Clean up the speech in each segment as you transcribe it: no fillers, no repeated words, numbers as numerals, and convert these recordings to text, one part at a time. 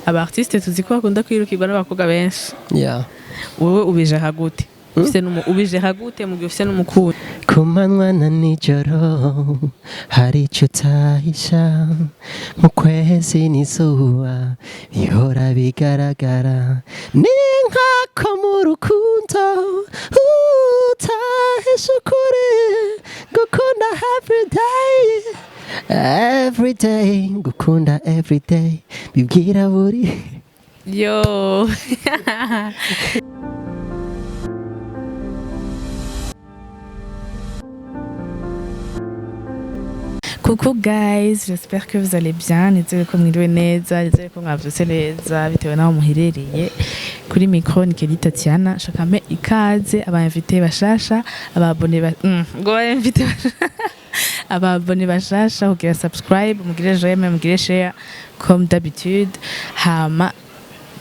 aba artiste tuzi ko bakunda kwirukirwa n'abakobwa benshi. Yeah. Wowe ubije hagute? Ubije hagute mu gihe ufise n'umukunzi? Ku manywa na nijoro hari icyo utahisha, mu kwezi n'izuba bihora bigaragara, ni nk'ako mu rukundo utahisha ukuri, gukunda every day, gukunda every day, bibwira buri Yo. Coucou guys, j'espère que vous allez bien. Nizere ko mwiriwe neza, nizere ko mwavyutse neza bitewe naho muherereye. Kuri micro ni Kirikou Tatiana, shakame ikaze aba-invité bashasha, ababone ababone bashasha, kugira subscribe, mugire j'aime, mugire share comme d'habitude. Hama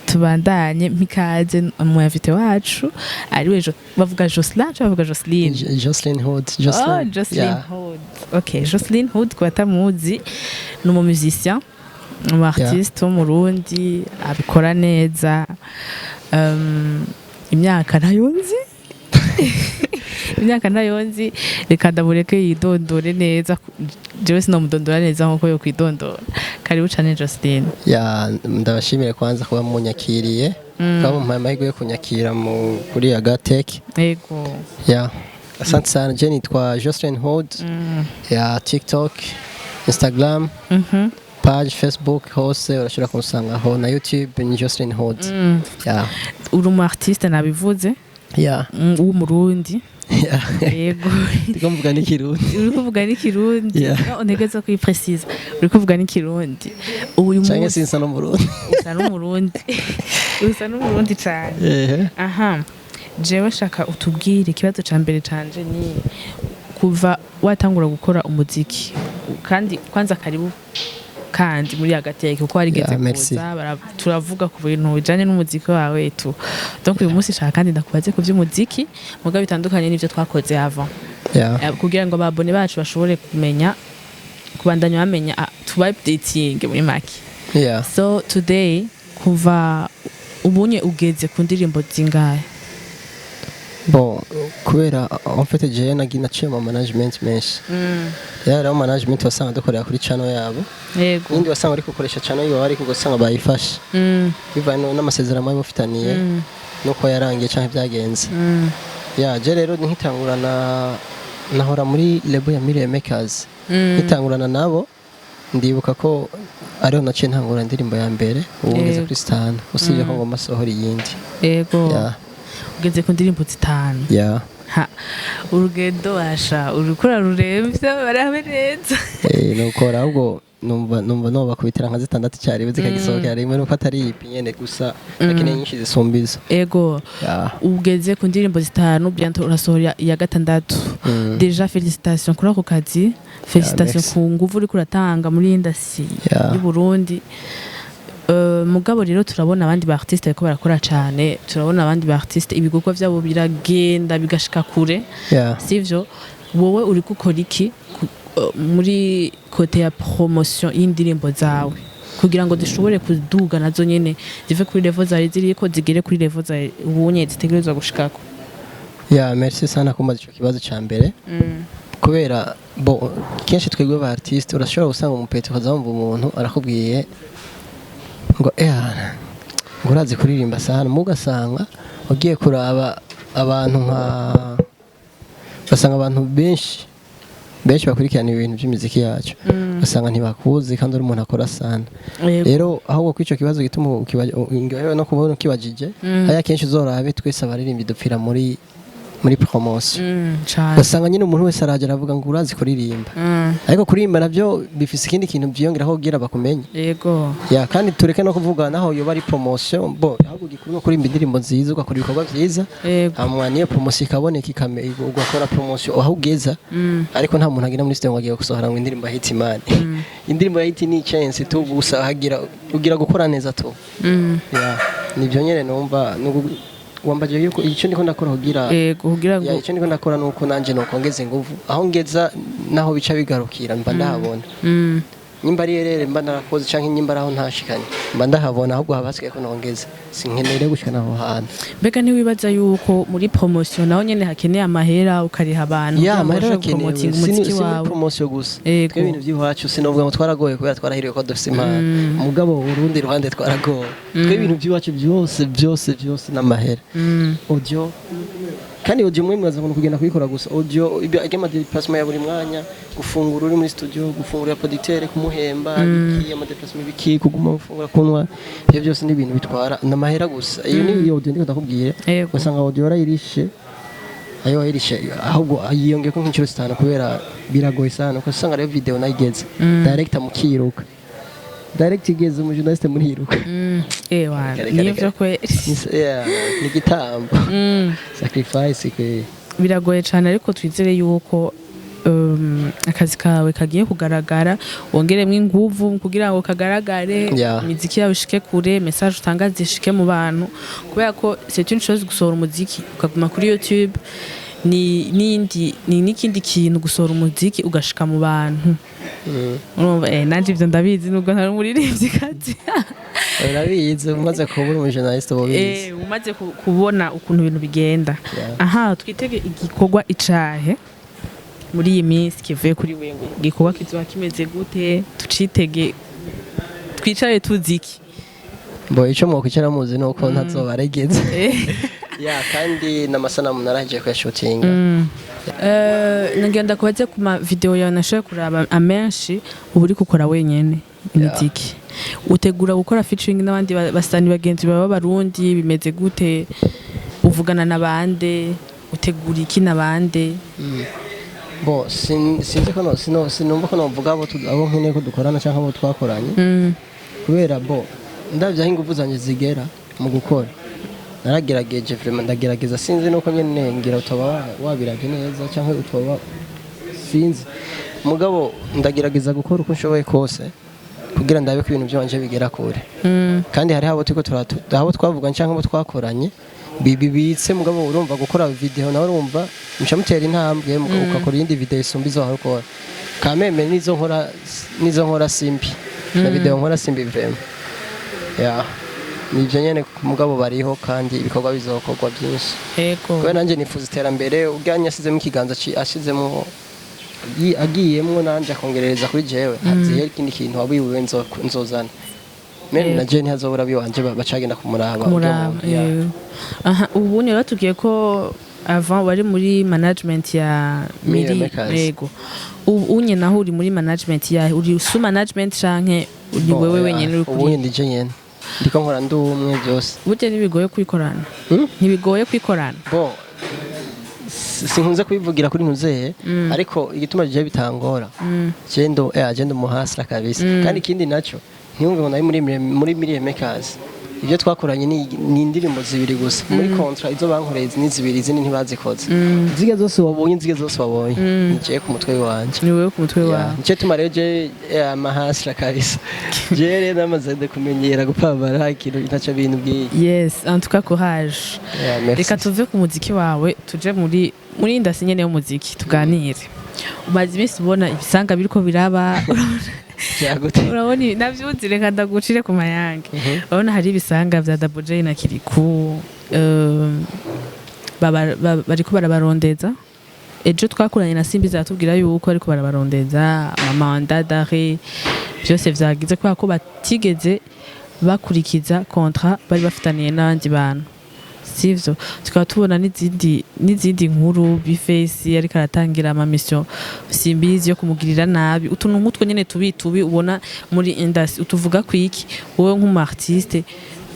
tubandanye mikaze mu-invité wacu ariwe bavuga Joslin cyangwa bavuga Joslin? Joslin Hood. Oh, Joslin Hood. Ok, Joslin Hood kwa tamuzi ni umumusicien, artiste wo mu Burundi, abikora neza. Imyaka ntayonzi. Imyaka ntayonzi, reka ndamureke yidondore neza. Jewe sinomudondora neza nkuko yo kwidondora. Karibu cyane Joslin. Ndabashimire kwanza kuba munyakiriye, kuba mumpaye amahirwe yo kunyakira kuri YagoTvShowRwanda. Yego. Asante sana. Je nitwa Joslin Hood, ya TikTok, Instagram, page Facebook, hose urashobora kunsangaho, na YouTube ni Joslin Hood. Uri umu artiste nabivuze? Wo mu Burundi. Yego. Ndiko mvuga n'ikirundi. Uri kuvuga n'ikirundi? Onegeza kuyiprecise. Uri kuvuga n'ikirundi. Uyu munsi cyangwa sinsa no mu Burundi. Usa no mu Burundi. Usa no mu Burundi cyane. Aha. Jewe shaka utubwire ikibazo ca mbere canje ni kuva watangura gukora umuziki. Kandi kwanza karibu kandi muri YagoTvShowRwanda kuko warigeze kuza turavuga ku bintu bijanye n'umuziki wawe tu. Donc uyu munsi shaka kandi ndakubaze ku by'umuziki muga bitandukanye n'ivyo twakoze avant. Kugira ngo ababone bacu bashobore kumenya kubandanya bamenya tuba updating muri make. So today kuva ubunye ugeze ku ndirimbo zingahe? Bon, kubera en fait je naciye mu management menshi. Rero management wasanga dukorera kuri channel yabo. Yego. Indi wasanga ari gukoresha channel yiwe ari kugusanga bayifashe. Bivanye n'amasezerano mabi bafitaniye nuko yarangiye cyane byagenze. Je rero nkitangurana nahora muri label ya Million Makers. Nkitangurana nabo ndibuka ko ariho naciye ntangura indirimbo ya mbere ubungeze kuri Stan. Usibye ko ngoma sohora iyindi. Yego. Ugeze ku ndirimbo zitanu. Urugendo washa urukora ruremvye barabe neza. Nukora ahubwo numva bakubitira nka zitandatu cyari zikagisohokera rimwe nuko atari ipinyene gusa lakini nyinshi zisumbiza. Ego. Ugeze ku ndirimbo zitanu bientôt urasohora ya gatandatu. Déjà félicitations kuri ako kazi. Félicitations ku nguvu uri kuratanga muri industry y'u Burundi. Mugabo rero turabona abandi ba artiste bariko barakora cyane, turabona abandi ba artiste ibikorwa byabo biragenda bigashika kure. Sivyo wowe uri gukora iki muri kote ya promotion y'indirimbo zawe kugira ngo zishobore kuduga nazo nyene zive kuri level zari ziriko zigere kuri level za ubunye zitegerezwa gushikako? Merci sana kumbaza ico kibazo ca mbere. Kubera kenshi twebwe ba artiste urashobora gusanga umupete ukazamva umuntu arakubwiye ngo urazi kuririmba sana, mugasanga ugiye kuraba abantu basanga abantu benshi bakurikirana ibintu by'imiziki yacu basanga ntibakuzi kandi uri umuntu akora sana. Rero ahubwo kw'ico kibazo gituma ukibaje no kubona ukibajije haya kenshi uzorabe twese abaririmbi dupfira muri promotion. Basanga nyine umuntu wese araje aravuga ngo urazi kuririmba. Ariko kuririmba navyo bifise ikindi kintu byiyongeraho kugira bakumenye. Yego. Kandi tureke no kuvuga naho yo bari promotion ahubwo gikuru no kurimba indirimbo nziza ugakora ibikorwa byiza. Amwa niyo promotion ikaboneka ugakora promotion aho ugeza. Ariko nta muntu agira muri studio ngo agiye gusohora ngo indirimbo hit man. Indirimbo ya hit ni chance tu gusa ugira gukora neza tu. Nibyo nyene numva wambaje yuko icyo ndiko ndakora kugira ngo icyo ndiko ndakora nuko nanje nokongeze nguvu aho ngeza naho bica bigarukira mba ndahabona. nyimba ari rere mba narakoze canke nyimba araho ntashikanye mba ndahabona ahubwo habasigaye ko nongeza sinkeneye gushikana aho hantu. Mbega ntiwibaza yuko muri promotion naho nyene hakeneye amahera ukariha abantu ya amahera promoting umuziki wawe promotion gusa twe ibintu by'iwacu sinovuga ngo twaragoye kubera twarahiriwe ko dufite impano mugabo urundi ruhande twaragoye twe ibintu by'iwacu byose n'amahera audio kandi audio mwe mwaza ngo kugenda kuyikora gusa audio agema déplacement ya buri mwanya gufungura uri muri studio gufungura producteur kumuhemba biki ama déplacement biki kuguma gufungura kunwa ibyo byose ni ibintu bitwara n'amahera gusa iyo ni audio ndiko ndakubwira usanga audio yarayirishe ayo wayirishe ahubwo yiyongeye ko nk'inshuro 5 kubera biragoye sana ko usanga rero video nayigeze director mukiruka direct igeze mu journaliste muriruka wana nivyo kwe ni gitambo sacrifice kwe biragoye cyane ariko twizere yuko akazi kawe kagiye kugaragara wongeremwe inguvu kugira ngo kagaragare imiziki yawe ishike kure message utanga zishike mu bantu kubera ko c'est une chose gusohora umuziki ukaguma kuri YouTube ni n'ikindi kintu gusohora umuziki ugashika mu bantu urumva nanje ivyo ndabizi nubwo ntari umuririmbyi kazi urabizi umaze kubona umujournaliste bobizi umaze kubona ukuntu ibintu bigenda aha twitege igikorwa icahe muri iyi minsi kivuye kuri wewe gikorwa kizoba kimeze gute tucitege twicare tuziki bo ico mwokicara muzi nuko ntazobaregeze ya kandi namasanamu naraje kuyashutinga ngenda kubaze ku ma video yawe nashoye kuraba amenshi uburi gukora wenyene imiziki utegura gukora featuring n'abandi basani bagenzi baba barundi bimeze gute uvugana nabande utegura iki nabande bo sinzi ko sinumva ko novuga abo nkeneye ko dukorana cyangwa abo twakoranye kubera bo ndavye aho ingufu zanje zigera mu gukora naragerageje vraiment ndagerageza sinzi nuko nyene ngira utaba wabiravye neza cyangwa utaba sinzi mugabo ndagerageza gukora uko nshoboye kose kugira ndabe ko ibintu byanje bigera kure kandi hari abo twavuga cyangwa abo twakoranye bibitse mugabo urumva gukora video nawe urumva mushamutera intambwe ukakora indi video isumbizo aho ukora kameme nizo nkora simbi na video nkora simbi vraiment ya nivyo nyene mugabo bariho kandi ibikorwa bizokorwa byinshi kubera nanje nifuza iterambere uganya asizemo ikiganza ashizemo agiyemwo nanje akongerereza kuri jewe haziye ikindi kintu wabiwe nzozana mene na Jane hazobura biwanje bacagenda kumuraba aha ubu ni batubwiye ko avant wari muri management ya Yego unye naho uri muri management ya uri su management canke uri wewe wenyene uri kuri ubu ndi je nyene ndiko nkora ndumwe byose burya nibigoye kwikorana ntibigoye kwikorana bo sinkunze kubivugira kuri ntuze ariko igituma je bitangora gendo muhasra kabisa kandi ikindi naco ntiyumve ngo nayi muri Million Makers ibyo twakoranye ni indirimbo zibiri gusa muri contract izo bankoreye ni zibiri izindi ntibazikoze zige zose wabonye nikiye ku mutwe wanje ni wewe ku mutwe wawe nice tumare je amahasra kabisa je rero namaze kumenyera gupambara ikintu ntaco bintu bwiye yes en tout cas courage reka tuve ku muziki wawe tuje muri indasi nyene y'umuziki tuganire umaze iminsi ubona ibisanga biriko biraba urabona navyuzi reka ndagucire ku mayange urabona hari ibisanga vya Double J na Kirikou bariko barabarondeza ejo twakoranye na Simbi zatubwira yuko ariko barabarondeza amanda d'arrêt byose vyagize kwa ko batigeze bakurikiza contrat bari bafitaniye n'abandi bantu sivyo tukaba tubona n'izindi nkuru bifesi ariko aratangira ama mission simbizi yo kumugirira nabi utuntu nk'utwo nyene tubi ubona muri industry utuvuga kwiki wowe nk'umartiste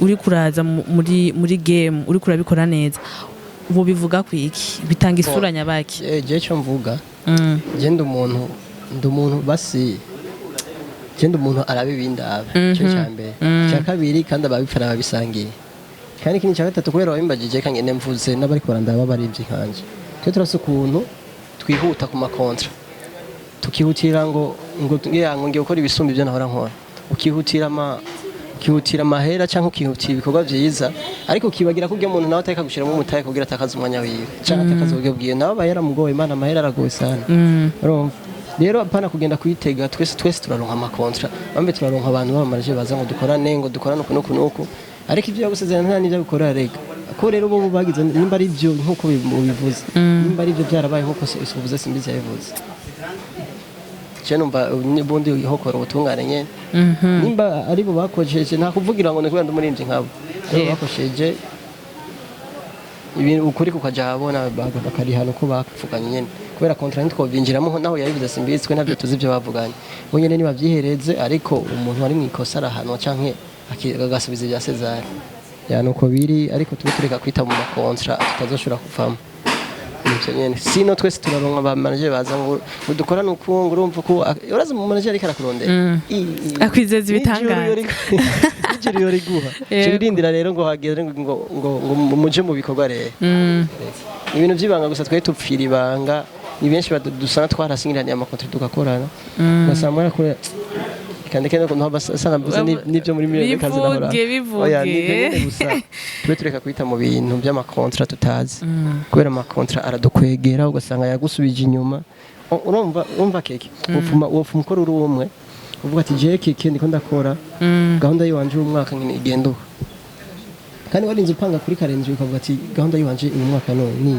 uri kuraza muri game uri kurabikora neza ubu bivuga kwiki bitanga isura nyabaki je cyo mvuga je ndumuntu basi je ndumuntu arabibindaba cyo cyambere cya kabiri kandi ababipfara babisangiye kandi kini cyaka gatatu kubera wabimbagije kangene mvuze n'abariko barandaba barivye kanje twe turase ukuntu twihuta ku makontra tukihutira ngo ngiye gukora ibisumbi byo nahora nkora ukihutira amahera cyangwa ukihutira ibikorwa byiza ariko kibagira kubyo umuntu nawe ataka gushiramo umutaye kugira atakaza umwanya wiwe cyangwa atakaza ubwo bwiye nawe bayara mugoye Imana amahera aragoye sana urumva rero apana kugenda kuyitega twese turaronka amakontra bambe turaronka abantu bamaraje baza ngo dukorane nuko ariko ibyo yagusezerana nta n'ibyo bikora rega ko rero bo bagize nimba ari byo nkuko bivuze nimba ari byo byarabaye nkuko uvuze simbizi yabivuze cyo numva bundi hokora ubutungane nyene nimba ari bo bakojeje nta kuvugira ngo nekubanda umurimbyi nkabo bakosheje ibintu ukuri kukaja habona bakarihana uko bapfuganye nyene kubera contract ko binjiramo naho yabivuze simbitswe nabyo tuzi ibyo bavuganye bo nyene niba byihereze ariko umuntu wari mwikosa arahanwa canke agasubiza ibya Cesar nuko biri ariko tureka kwita mu makontra tutazoshobora kuvamo nivyo nyene sino twese turaronka ba manager baza ngo dukorana ukungu urumva ko uraza mu manager ariko arakurondera akwizeza ibitangaza ijiri yori guha kirindira rero ngo hagere ngo muje mu bikorwa rero ibintu byibanga gusa twe tupfira ibanga ni benshi badusana twarasingiraniye amakontra tugakorana basamara kure kandi no kuntu basanga mvuze nibyo muri miliyoni kazi nahora bivuge ni gusa twe tureka kwita mu bintu by'amakontra tutazi kubera amakontra aradukwegera ugasanga yagusubije inyuma urumva keke wofuma ukora uri umwe uvuga ati je keke ndiko ndakora gahunda yiwanje umwaka ngene igenda kandi warinze upanga kuri karenzi ukavuga ati gahunda yiwanje uyu mwaka ni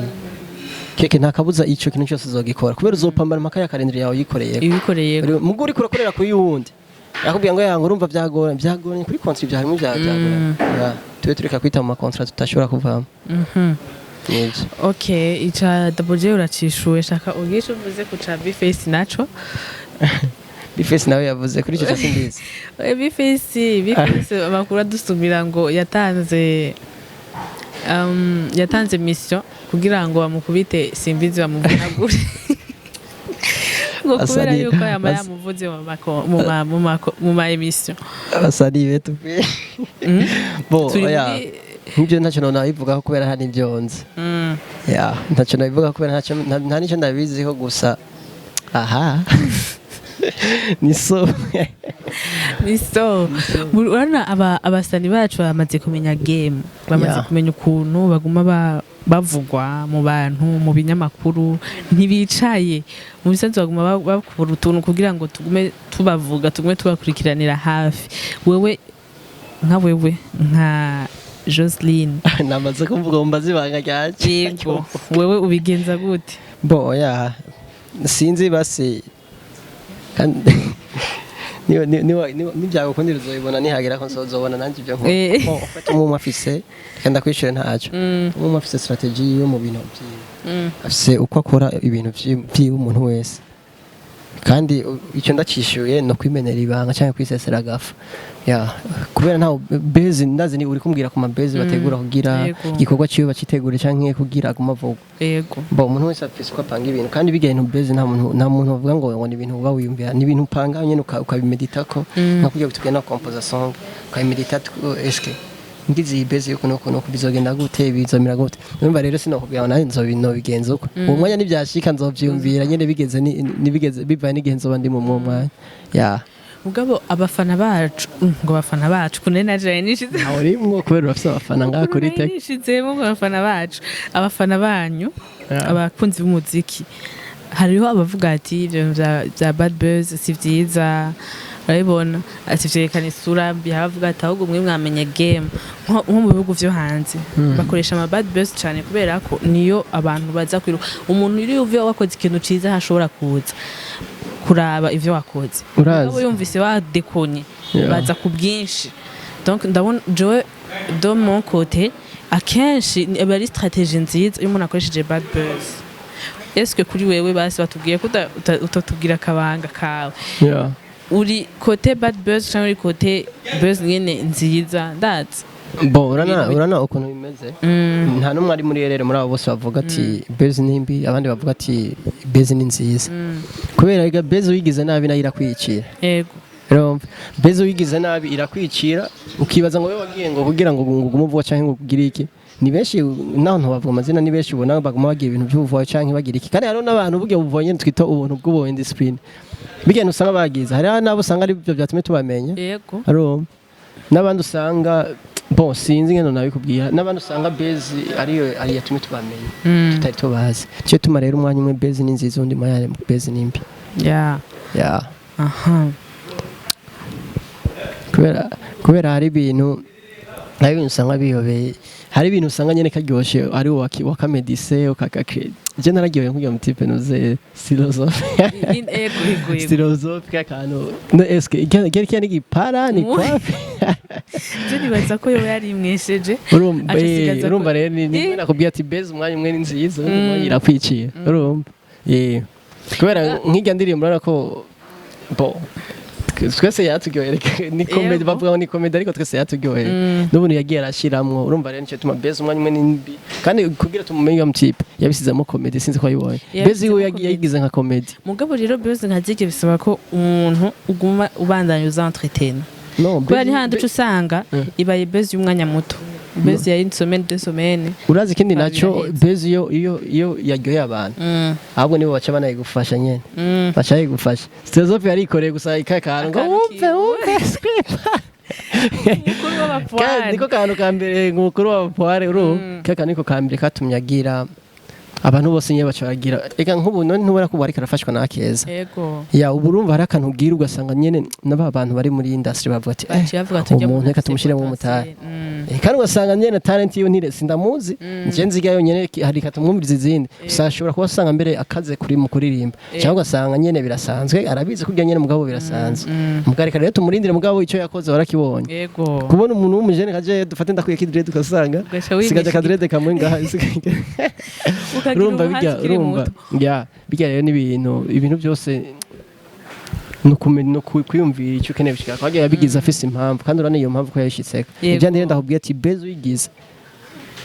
keke ntakabuza ico kintu cyose uzogikora kubera uzopambana maka ya kalendari yawe yikoreye muguri kurakorera kuri yundi yakubwiye ngo yango urumva byagoranye kuri kontra bya harimo byagoranye tuwe tureka kwita mu makontra tutashobora kuvamo okay ica double uracishuwe shaka ugisha uvuze ku cha Bface naco Bface nawe yavuze kuri icyo cy'indizi Bface amakuru adusubira ngo yatanze mission kugira ngo bamukubite simbizi bamuvunagure ngo kubera yuko yamuvuze mu ma emission abasari betu bo ya nibyo ntacyo nabivuga kubera hari ibyonze ntacyo nabivuga kubera nta nicyo ndabiziho gusa aha ni so urabona abasani bacu bamaze kumenya game bamaze kumenya ukuntu baguma bavugwa mu bantu mu binyamakuru ntibicaye mu bisanzwe baguma bakora utuntu kugira ngo tugume tubavuga tugume tubakurikiranira hafi wewe nka Joslin namaze kumvuga mbazi banga ryaje wewe ubigenza gute bo sinzi basi kandi nibyago kundi uzobibona nihagera ko nzobona nanjye ibyo nko ufata umwe afise kanda kwishura ntacyo umwe afise strategy yo mu bintu afise uko akora ibintu by'umuntu wese kandi icyo ndacishuye no kwimenera ibanga cyangwa kwisesera gafa kubera ntaho base ndazi ni uri kumbwira ku mabase bategura kugira igikorwa cyiwe bacitegura cyangwa kugira kumavugo bo umuntu wese afise uko apanga ibintu kandi bigaye no base nta muntu bavuga ngo ni ibintu uba wiyumvira ni ibintu upanga nyene ukabimedita ko nka kugira bitugena composition ukabimedita eske ngizi base yuko no bizogenda gute bizomira gute numva rero sinokubwira nayo nzobigenza uko uwo mwanya nibyashika nzovyumvira nyene bigeze bivaye n'igenzo bandi mu mwanya ugabo abafana bacu kune naje nishize arimwo kubera afite abafana ngaha kuri tek nishizemo abafana bacu abafana banyu abakunzi b'umuziki hariho abavuga ati ibyo bya bad buzz si vyiza urabibona ati vyerekana isura mbi havuga ati ahubwo mwe mwamenye game nko mu bihugu vyo hanze bakoresha ama bad buzz cyane kubera ko niyo abantu baza kwiruka umuntu iri uvuye wakoze ikintu ciza hashobora kuza kuraba ivyo wakoze abo yumvise wadekonye baza ku bwinshi donc ndabona Joe de mon côté akenshi bari strategie nziza iyo umuntu akoresheje bad buzz est-ce que kuri wewe basi batubwiye ko utatubwira akabanga kawe uri kote bad buzz cyangwa uri kote buzz nyene nziza that's bo urana ukuntu bimeze nta numwe ari muri rero muri abo bose bavuga ati buzz nimbi abandi bavuga ati buzz ni nziza kubera iga buzz uyigize nabi nayo irakwicira rero buzz uyigize nabi irakwicira ukibaza ngo wewe wagiye ngo kugira ngo umuvuga cyangwa ngo kugira iki ni benshi naho ntubavuga amazina ni benshi ubona baguma bagiye ibintu by'ubuvuga cyangwa bagira iki kandi hariho n'abantu bugiye ubuvonye twita ubuntu bw'ubuvuye discipline bigenda usanga bagize hari nabo usanga ari byo byatumye tubamenya haro n'abandi usanga bo sinzi ngeno nabikubwira n'abandi usanga base ariyo yatumye tubamenya tutari tubazi cyo tuma rero umwanya umwe base ni nziza undi mayare base nimbi yeah aha kubera hari ibintu usanga biyobeye hari ibintu usanga nyene karyoshe ari wakamedise ukakake je nararyoye nk'uyo mutipe nuze philosophe kantu no eske gereki ni gipara ni kwafi je nibaza ko yo yari mwesheje urumva rero ni nakubwiye ati base umwanya umwe ni nziza irakwiciye urumva kubera nk'ijya ndirimbo urabona ko bo twese yaturyohera ni comedy bavuga ni comedy ariko twese yaturyohera n'ubuntu yagiye arashiramwo urumva rero nicyo tuma base umwanya umwe n'indi kandi kugira tumumenye mutipe yabisizemo comedy sinzi ko ayibonye base yo yagize nka comedy mugabo rero base nka zige bisaba ko umuntu uguma ubandanya uza entretenir kubera ni handi usanga ibaye base y'umwanya muto base ya insomene de somene urazi ikindi naco base iyo yaryoye abantu ahubwo nibo baca banayigufasha nyene baca yigufasha philosophe yarikoreye gusa ikakara ngo wumve script mukuru w'abapware niko kantu kambere mukuru w'abapware kaka niko kambere katumye agira abantu bose nyine bacagira ega nk'ubu none ntubara ko bari karafashwa nakeza yego ya ubu urumva hari akantu ubwira ugasanga nyene n'aba bantu bari muri industry bavuga ati umuntu reka tumushyiremo umutari kandi ugasanga nyene talent yiwe ntire sindamuzi nje nzigayo nyene hari katumwumviriza izindi usashobora kuba usanga mbere akaze kuri mu kuririmba cyangwa ugasanga nyene birasanzwe arabizi kurya nyene mugabo birasanzwe mugareka rero tumurindire mugabo icyo yakoze warakibonye yego kubona umuntu w'umujene kaje dufate ndakuye kidred ugasanga sigaje kadred kamwe ngaha urumva bijya rero ibintu byose no kwiyumvira icyo ukeneye bishika kwagiye yabigize afise impamvu kandi urane iyo mpamvu ko yashitseka ibyo ndende ndahubwiye ati bezo uyigize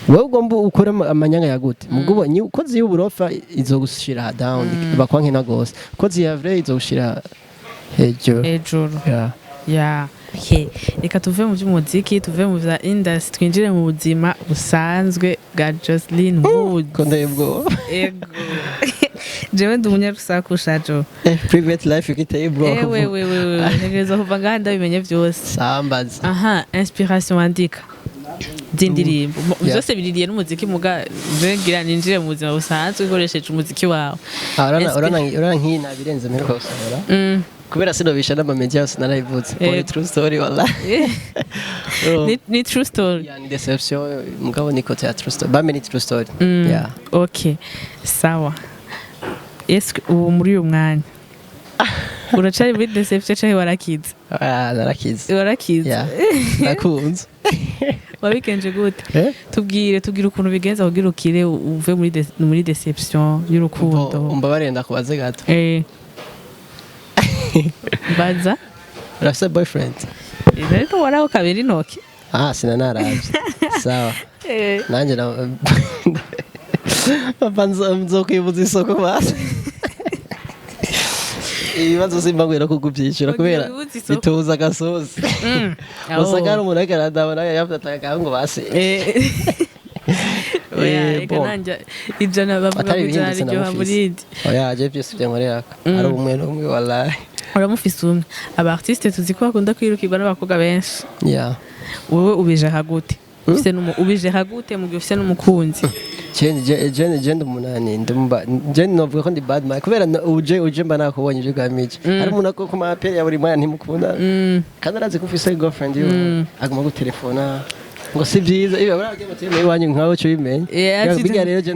wowe ugomba ukora amanyanga yagute mugubo ni uko ziyo uburofa izogushira down bakwanke na gose uko ziyavre izogushira hejuru ya reka tuve mu by'umuziki tuve mu bya industry twinjire mu buzima busanzwe bwa Joslin Hood kondebwo ego jewe ndi umunyarusakusha jo private life ukiteye bwo wewe ntegereza kuva ngaha ndabimenye byose sambaza aha inspiration andika dindirimbo byose biririye n'umuziki muga ngira ninjire mu buzima busanzwe ukoresheje umuziki wawe urana nk'ina birenze mperuka gusabara kubera sinobisha n'amamedia yose narayivutse ni true story wallahi ni true story yani deception mugabo niko ya true story bame ni true story yeah okay sawa ubu muri uyu mwanya uracari muri deception cyangwa warakize narakize nakunze wabikenje gute tubwire ukuntu bigenza kugira ukire uve muri deception y'urukundo umba barenda kubaze gato baza urafise boyfriend rero waraho kabiri intoki sinanaravye sawa nanje papa nzokwibuza isoko basi ibibazo simbagwira kugubyicira kubera bituza agasozi usanga ari umuntu ariko aradabona yavuga ngo basi ijana bavuga ngo byari ryo hamurindi je byose byankorera ari umwe n'umwe wallahi uramufise umwe aba artiste tuzi ko bakunda kwirukirwa n'abakobwa benshi wowe ubije hagute ubije hagute mu gihe ufise n'umukunzi Jende umunani jende novuga ko ndi bad man kubera uje mba nakubonye uje gamije hari umuntu ako ku mapere ya buri mwana ntimukunda kandi arazi ko ufise girlfriend yo aguma gutelefona ngo si byiza iba baragiye muteme iwanyu nkaho cyo bimenye biga rero je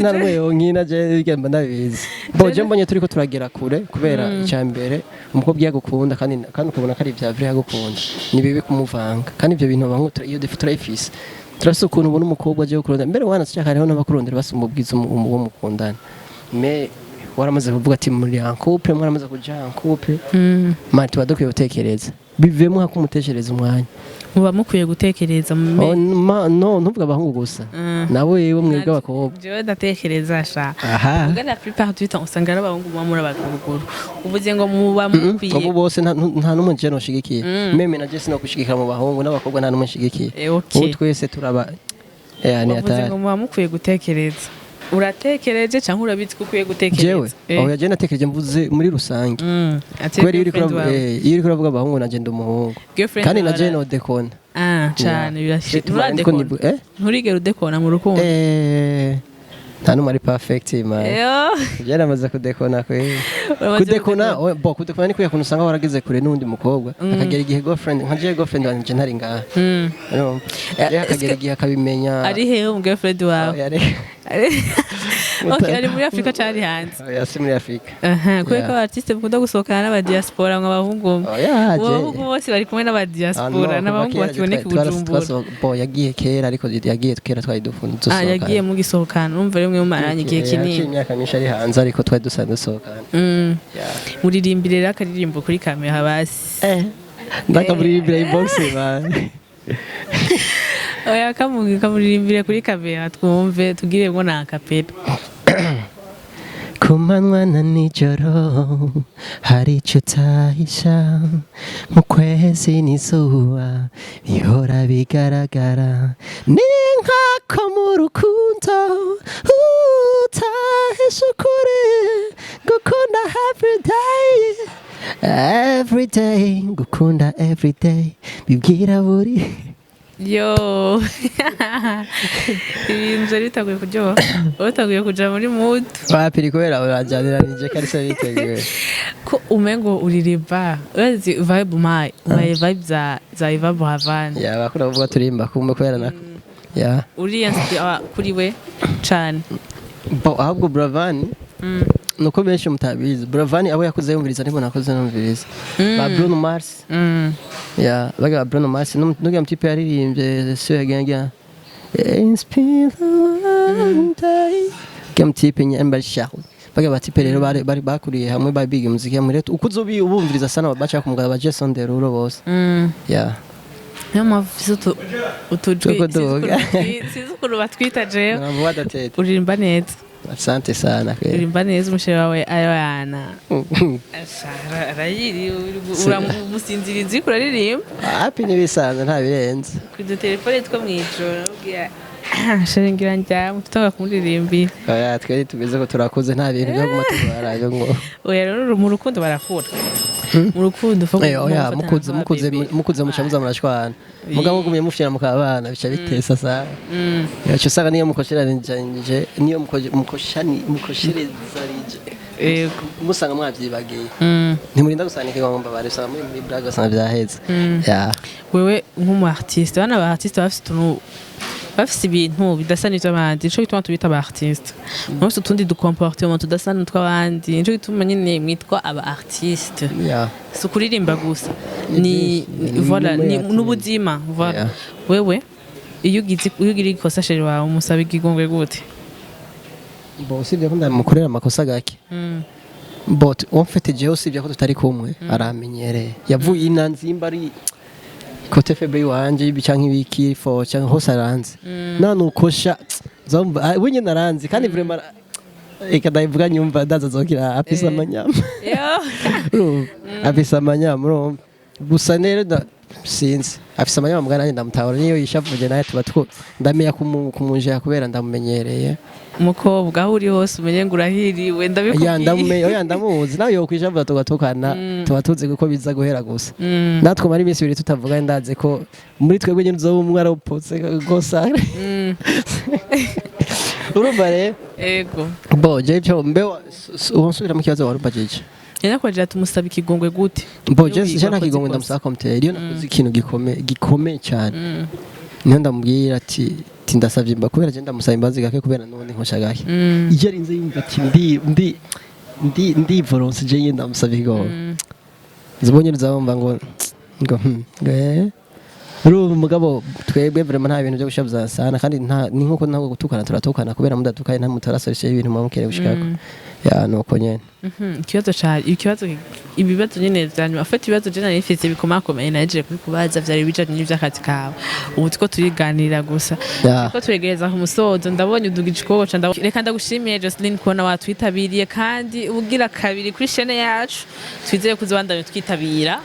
narumwe yonkina je bigemba ndabizi boje mbonye turiko turagera kure kubera icyambere umukobwa yagukunda kandi ukabona ko ari bya vrai yagukunda ni bibi kumuvanga kandi ibyo bintu bankutra iyo defutura ifise turasa ukuntu ubona umukobwa aje gukurunda mbere wanashaka hariho n'abakurondera basumubwiza uwo mukundana me waramaze kuvuga ati muri couple mwaramaze kuja couple mati wadokwiye gutekereza bivemo hakumutekereza umwanya muba mukwiye gutekereza no ntuvuga abahungu gusa nabo yewe mwebwe abakobwa jewe ndatekereza sha ubwo la plupart du temps usanga ari abahungu muri abaguruguru uvuze ngo muba mukwiye abo bose nta n'umwe je noshigikiye meme na je sino kushigikira mu bahungu n'abakobwa nta n'umwe nshigikiye ubu twese turaba yani uvuze ngo muba mukwiye gutekereza uratekereje cyangwa urabizi ko ukwiye gutekereza aho yaje natekereje mvuze muri rusange kweri iri kuravuga abahungu na je ndumuhungu kandi na je no dekona cyane birashitse nturigera udekona mu rukundo nta numwe ari perfect man byaramaze kudekona kudekona ni kuya kuntu usanga waragize kure n'undi mukobwa akagera igihe girlfriend nka je girlfriend wanje ntari ngaha akagera igihe akabimenya ari hehe mu girlfriend wawe okay ari muri Afrika cyari hanze yasi muri Afrika kubera ko artiste bakunda gusohokana n'aba diaspora nk'abahungu bose bari kumwe n'aba diaspora n'abahungu bakiboneka Bujumbura yagiye kera ariko yagiye kera twari dufunze yagiye mu gisohokana numva rimwe mu maranye igihe kinini imyaka myinshi ari hanze ariko twari dusanzwe dusohokana muririmbire rero akaririmbo kuri kamera basi ndakamuririmbira inbox man oya kamuririmbire kuri kamera twumve tugiremo na akapera kumanywa na nijoro hari icyo utahisha mu kwezi n'izuba bihora bigaragara ni nk'ako mu rukundo utahisha ukuri gukunda everyday gukunda everyday bibwira buri yo ibintu bitaguye kuryoha utaguye kuja muri mood wapiri kubera urajaniranije kari se biteguye ko umengo uririmba urazi vibe my vibe za Iva Buravan ya bakura kuvuga turimba kumbe kubera nako ya uriya kuri we cyane ahubwo Buravan nuko benshi mutabizi Buravan abo yakuze yumviriza nibo nakoze numviriza ba Bruno Mars ya baga Bruno Mars nugiye mtipe yaririmbye so yagenge inspire kem tipe nyamba shaho baga batipe rero bari bakuriye hamwe ba big muziki muri ukuzo ubumviriza sana bacha kumugaba ba Jason Derulo bose ya Nyama fiso sizukuru batwita jeyo uririmba neza asante sana kweli uririmba neza umushere wawe ayana arayiri uramusinziriza kuraririmba happy nibisanzwe nta birenze kuri telefone two mwijoro ubwiye sharingira njya tutanga kumuririmbira oya twari tumeze ko turakoze nta bintu byo gumatwara byo ngo oya rero mu rukundo barakura mu rukundo oya mukuze mucamuza murashwana mugabo gumye mufyira mukabana bica bitesa sana yacho saka niyo mukosheranije niyo mukosherezarije musanga mwavyibagiye ntimurinda gusanika ngomba barisaba muri braga sana byaheze ya wewe nk'umu artiste bana ba artiste bafise ibintu bidasa n'abandi ico bituma tubita aba artiste nose tundi du comportement tudasa n'utwabandi ico bituma nyine mwitwa aba artiste so kuririmba gusa ni voilà ni n'ubuzima voilà wewe iyo ugira ikosa sheri wawe umusaba igigongwe gute bo sivyo ko ndamukorera amakosa gake but on fait je sivyo ko tutari kumwe aramenyereye yavuye inanzimba ari kote febe wanje ibicanke ibiki fo cyangwa hose aranze nanukosha zomba wenye naranze kandi vraiment ikadayivuga nyumva ndaza zogira apisa amanyama apisa amanyama gusa nero sinzi afisa amanyama mugana ndamutahora niyo yishavuje naye tuba ndamenya kumunje kubera ndamumenyereye umukobwa aho uri hose umenye ngo urahiriwe ndabikubwiye oya ndamuzi nawe yo kwishavura tugatukana tuba tuzi ko biza guhera gusa natwe mari iminsi ibiri tutavuga ndaze ko muri twebwe nyine uzoba umwara upotse gosa urumva rero ego bo jeje mbe unsubira mu kibazo warumva jeje Yanakwajira tumusaba ikigongwe gute bo jeje nta kigongwe ndamusaba komite iyo nakoze ikintu gikomeye cyane niyo ndamubwira ati ndasavye imba kubera je ndamusaba imbazi gake kubera none nkosha gake iyo arinze yumva ati ndi volonce je yenda ndamusaba igo zibonye nzabumva ngo rero umugabo twebwe vraiment nta bintu byo gushabuza sana kandi ni nkuko ntabwo gutukana turatukana kubera mudatukaye nta mutarasoreshe ibintu mumukere gushikako ya nuko nyene ikibazo ibibazo nyene byanyuma afite ibibazo je narifite bikomakomeye naje kuri kubaza vyari bijanye n'ivyakazi kawe ubu tuko turiganirira gusa tuko turegereza ku musozo ndabonye udugiciko ca reka ndagushimiye Joslin kubona watwitabiriye kandi ubugira kabiri kuri chaîne yacu twizeye kuzobandanya twitabira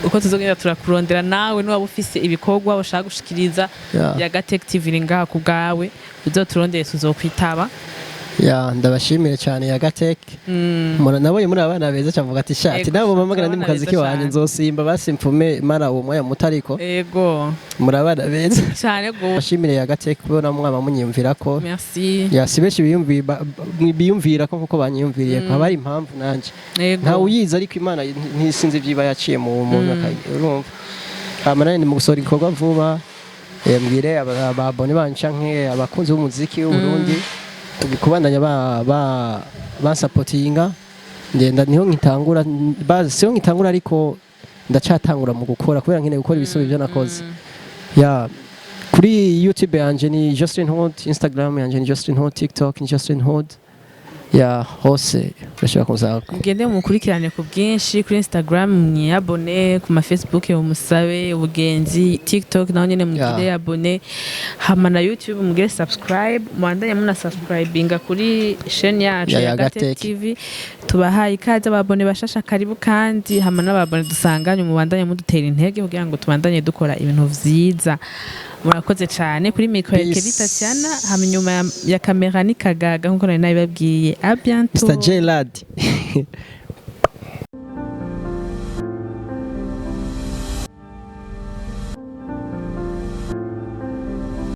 uko tuzogenda turakurondera nawe n'uwaba ufise ibikorwa ushaka gushikiriza ya Gatech TV ngaha ku bwawe uzoturondeye tuzokwitaba ya ndabashimire cyane YagoTvShowRwanda nabonye muri abana beza cyavuga ati shati nabo mamagana ndi mu kazi kiwanje nzosimba basimfume mara uwo mwanya mutariko yego muri abana beza cyane go bashimire YagoTvShowRwanda kubona mwaba munyumvira ko merci yasibeshi biyumvira ko kuko banyumviriye ko habari impamvu nanje nta uyiza ariko Imana ntisinzi ibyiba yaciye mu muntu urumva amanane ni mu gusora ikorwa vuba mbwire ababone bancanke abakunzi b'umuziki w'u Burundi kubandanya bansapotinga ngenda niho nkitangura siho nkitangura ariko ndacatangura mu gukora kubera nkene gukora ibisubizo byo nakoze ya kuri YouTube yanje ni Joslin Hood, Instagram yanje ni Joslin Hood, TikTok ni Joslin Hood ya hose urashobora kuzako mugende mukurikirane ku bwinshi kuri Instagram mwiyabone ku ma Facebook umusabe ubugenzi TikTok naho nyene mugire yabone hama na YouTube mugire subscribe mwandanye muna subscribinga kuri chaîne yacu ya YagoTV tubahaye ikaze ababone bashasha karibu kandi hama n'ababone dusanganye mu bandanye mudutera intege kugira ngo tubandanye dukora ibintu vyiza murakoze cyane kuri micro ya Tatiana hama inyuma ya kamera ni Kagaga nkuko nari nabibabwiye a bientôt Mr. J Lad